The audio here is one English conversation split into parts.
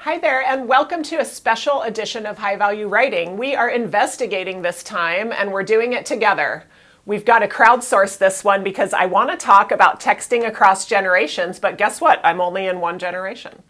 Hi there, and welcome to a special edition of High Value Writing. We are investigating this time, and we're doing it together. We've got to crowdsource this one because I want to talk about texting across generations, but guess what? I'm only in one generation.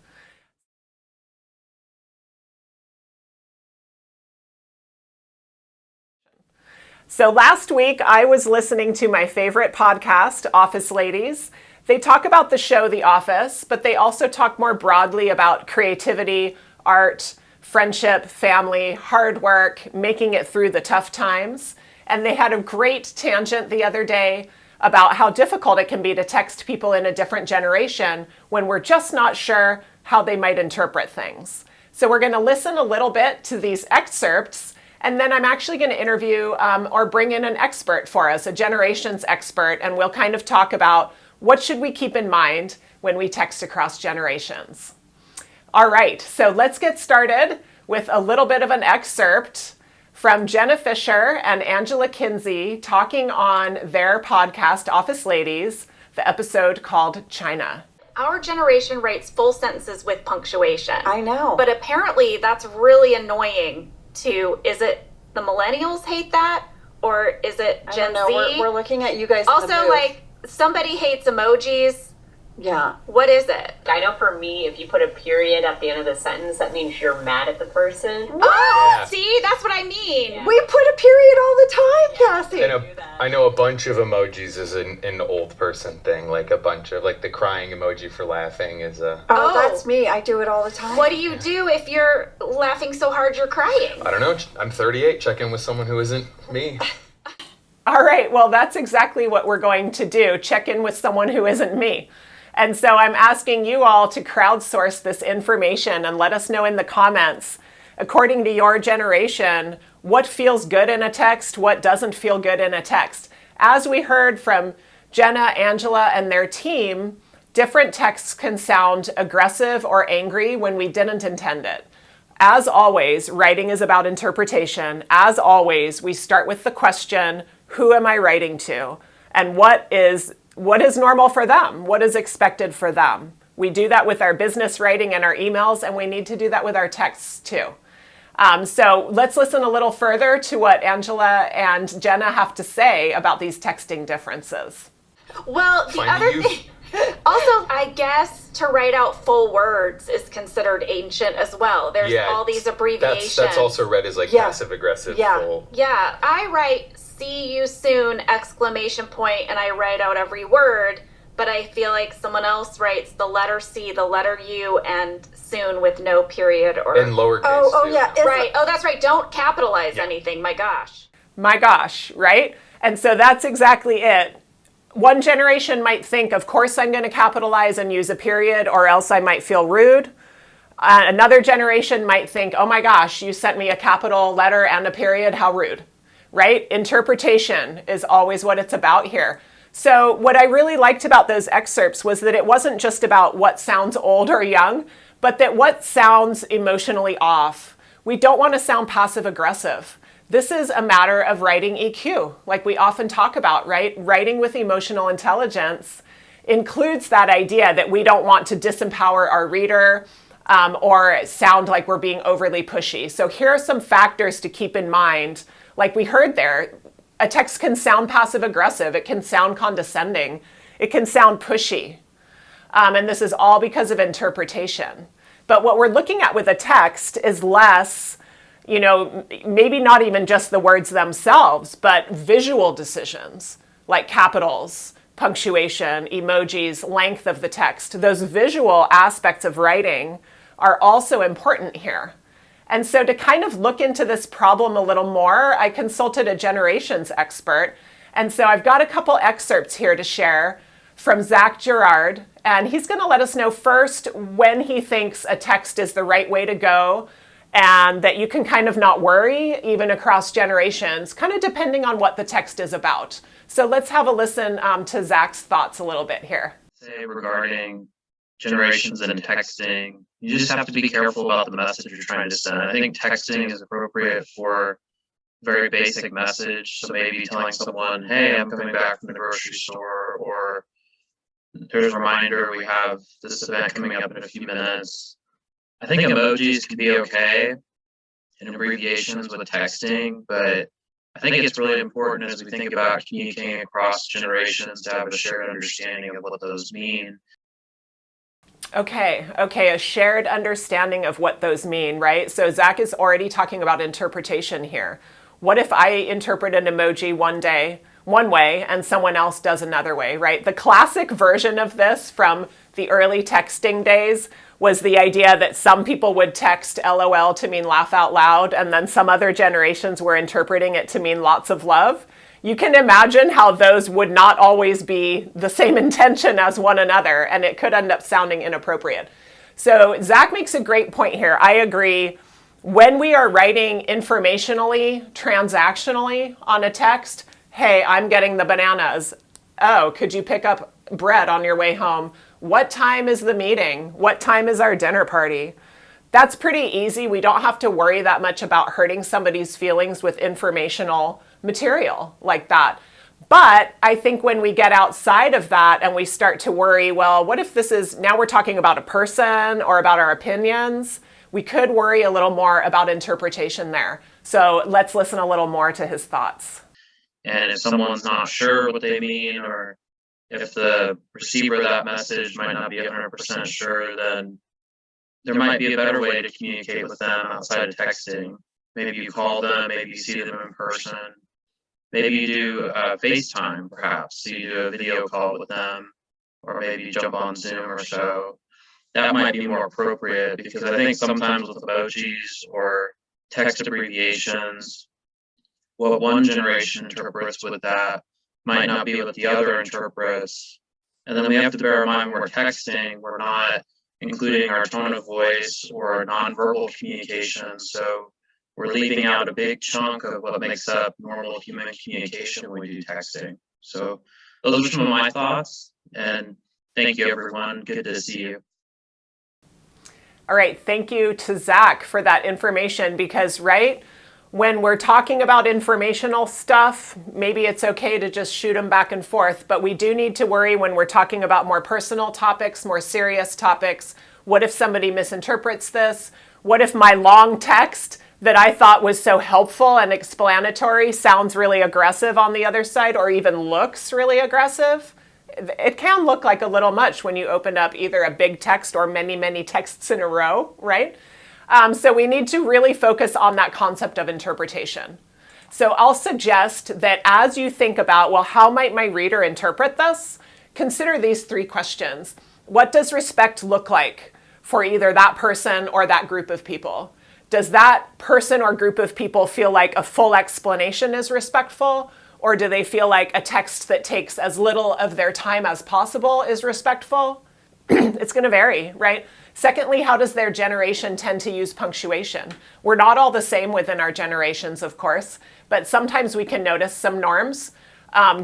So last week, I was listening to my favorite podcast, Office Ladies. They talk about the show The Office, but they also talk more broadly about creativity, art, friendship, family, hard work, making it through the tough times. And they had a great tangent the other day about how difficult it can be to text people in a different generation when we're just not sure how they might interpret things. So we're going to listen a little bit to these excerpts, and then I'm actually going to interview or bring in an expert for us, a generations expert, and we'll kind of talk about what should we keep in mind when we text across generations. All right, so let's get started with a little bit of an excerpt from Jenna Fisher and Angela Kinsey talking on their podcast, Office Ladies, the episode called China. Our generation writes full sentences with punctuation. I know. But apparently that's really annoying to, is it the millennials hate that? Or is it Gen Z? We're looking at you guys. Also, like, somebody hates emojis. Yeah. What is it? I know for me, if you put a period at the end of the sentence, that means you're mad at the person. Oh, see, that's what I mean. Yeah. We put a period all the time, Cassie. I know a bunch of emojis is an old person thing. Like a bunch of, like the crying emoji for laughing is a... Oh, that's me. I do it all the time. What do you do if you're laughing so hard you're crying? I don't know. I'm 38. Check in with someone who isn't me. All right, well, that's exactly what we're going to do, check in with someone who isn't me. And so I'm asking you all to crowdsource this information and let us know in the comments, according to your generation, what feels good in a text, what doesn't feel good in a text. As we heard from Jenna, Angela, and their team, different texts can sound aggressive or angry when we didn't intend it. As always, writing is about interpretation. As always, we start with the question, who am I writing to? And what is normal for them? What is expected for them? We do that with our business writing and our emails, and we need to do that with our texts too. So let's listen a little further to what Angela and Jenna have to say about these texting differences. Well, the other thing, also, I guess to write out full words is considered ancient as well. There's all these abbreviations. That's also read as like passive aggressive. Full. Yeah, I write "see you soon!" exclamation point, and I write out every word. But I feel like someone else writes the letter C, the letter U, and soon with no period or in lowercase. Oh yeah, right. Oh, that's right. Don't capitalize anything. My gosh. My gosh, right? And so that's exactly it. One generation might think, of course I'm going to capitalize and use a period, or else I might feel rude. Another generation might think, oh my gosh, you sent me a capital letter and a period, how rude, right? Interpretation is always what it's about here. So what I really liked about those excerpts was that it wasn't just about what sounds old or young, but that what sounds emotionally off. We don't want to sound passive aggressive. This is a matter of writing EQ, like we often talk about, right? Writing with emotional intelligence includes that idea that we don't want to disempower our reader or sound like we're being overly pushy. So here are some factors to keep in mind. Like we heard there, a text can sound passive aggressive. It can sound condescending. It can sound pushy. And this is all because of interpretation. But what we're looking at with a text is less, maybe not even just the words themselves, but visual decisions like capitals, punctuation, emojis, length of the text. Those visual aspects of writing are also important here. And so to kind of look into this problem a little more, I consulted a generations expert. And so I've got a couple excerpts here to share from Zac Jarrard. And he's going to let us know first when he thinks a text is the right way to go, and that you can kind of not worry, even across generations, kind of depending on what the text is about. So let's have a listen to Zac's thoughts a little bit here. Say regarding generations and texting, you just have to be careful about the message you're trying to send. I think texting is appropriate for very basic message. So maybe telling someone, hey, I'm coming back from the grocery store, or here's a reminder, we have this event coming up in a few minutes. I think emojis can be okay and abbreviations with texting, but I think it's really important as we think about communicating across generations to have a shared understanding of what those mean. Okay, a shared understanding of what those mean, right? So Zac is already talking about interpretation here. What if I interpret an emoji one way and someone else does another way, right? The classic version of this from the early texting days was the idea that some people would text LOL to mean laugh out loud, and then some other generations were interpreting it to mean lots of love. You can imagine how those would not always be the same intention as one another, and it could end up sounding inappropriate. So Zac makes a great point here. I agree. When we are writing informationally, transactionally on a text, hey, I'm getting the bananas. Oh, could you pick up bread on your way home? What time is the meeting? What time is our dinner party? That's pretty easy. We don't have to worry that much about hurting somebody's feelings with informational material like that. But I think when we get outside of that and we start to worry, well, what if this is, now we're talking about a person or about our opinions, we could worry a little more about interpretation there. So let's listen a little more to his thoughts. And if someone's not sure what they mean, or if the receiver of that message might not be 100% sure, then there might be a better way to communicate with them outside of texting. Maybe you call them, maybe you see them in person. Maybe you do FaceTime, perhaps. So you do a video call with them, or maybe you jump on Zoom or so. That might be more appropriate, because I think sometimes with emojis or text abbreviations, what one generation interprets with that might not be what the other interprets. And then we have to bear in mind when we're texting, we're not including our tone of voice or nonverbal communication. So we're leaving out a big chunk of what makes up normal human communication when we do texting. So those are some of my thoughts. And thank you, everyone. Good to see you. All right. Thank you to Zac for that information, because, right, when we're talking about informational stuff, maybe it's okay to just shoot them back and forth, but we do need to worry when we're talking about more personal topics, more serious topics. What if somebody misinterprets this? What if my long text that I thought was so helpful and explanatory sounds really aggressive on the other side, or even looks really aggressive? It can look like a little much when you open up either a big text or many, many texts in a row, right? So we need to really focus on that concept of interpretation. So I'll suggest that as you think about, well, how might my reader interpret this? Consider these three questions. What does respect look like for either that person or that group of people? Does that person or group of people feel like a full explanation is respectful? Or do they feel like a text that takes as little of their time as possible is respectful? It's going to vary, right? Secondly, how does their generation tend to use punctuation? We're not all the same within our generations, of course, but sometimes we can notice some norms.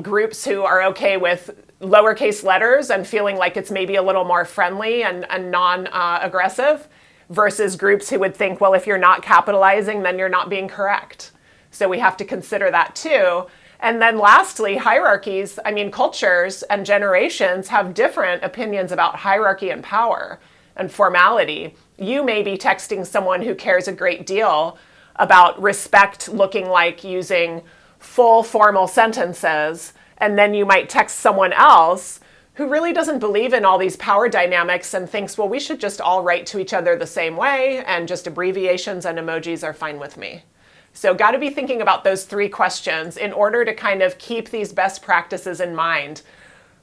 Groups who are okay with lowercase letters and feeling like it's maybe a little more friendly and non-aggressive, versus groups who would think, well, if you're not capitalizing, then you're not being correct. So we have to consider that too. And then lastly, hierarchies, cultures and generations have different opinions about hierarchy and power and formality. You may be texting someone who cares a great deal about respect looking like using full formal sentences, and then you might text someone else who really doesn't believe in all these power dynamics and thinks, well, we should just all write to each other the same way, and just abbreviations and emojis are fine with me. So got to be thinking about those three questions in order to kind of keep these best practices in mind.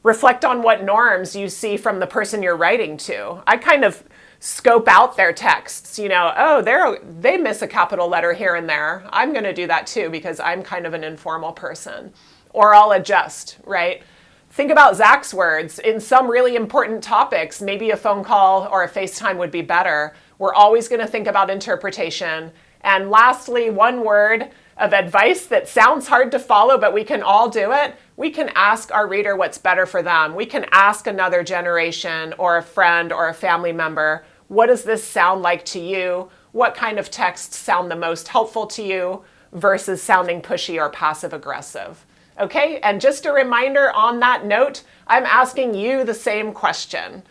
Reflect on what norms you see from the person you're writing to. I kind of scope out their texts, they miss a capital letter here and there. I'm going to do that too because I'm kind of an informal person. Or I'll adjust, right? Think about Zac's words. In some really important topics, maybe a phone call or a FaceTime would be better. We're always going to think about interpretation. And lastly, one word of advice that sounds hard to follow, but we can all do it. We can ask our reader what's better for them. We can ask another generation or a friend or a family member, what does this sound like to you? What kind of texts sound the most helpful to you versus sounding pushy or passive aggressive? Okay, and just a reminder on that note, I'm asking you the same question.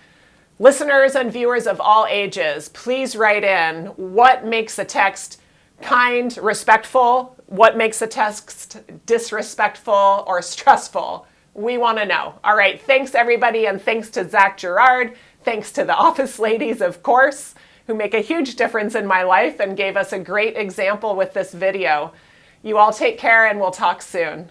Listeners and viewers of all ages, please write in what makes a text kind, respectful, what makes a text disrespectful or stressful. We want to know. All right, thanks everybody, and thanks to Zac Jarrard. Thanks to the office ladies, of course, who make a huge difference in my life and gave us a great example with this video. You all take care, and we'll talk soon.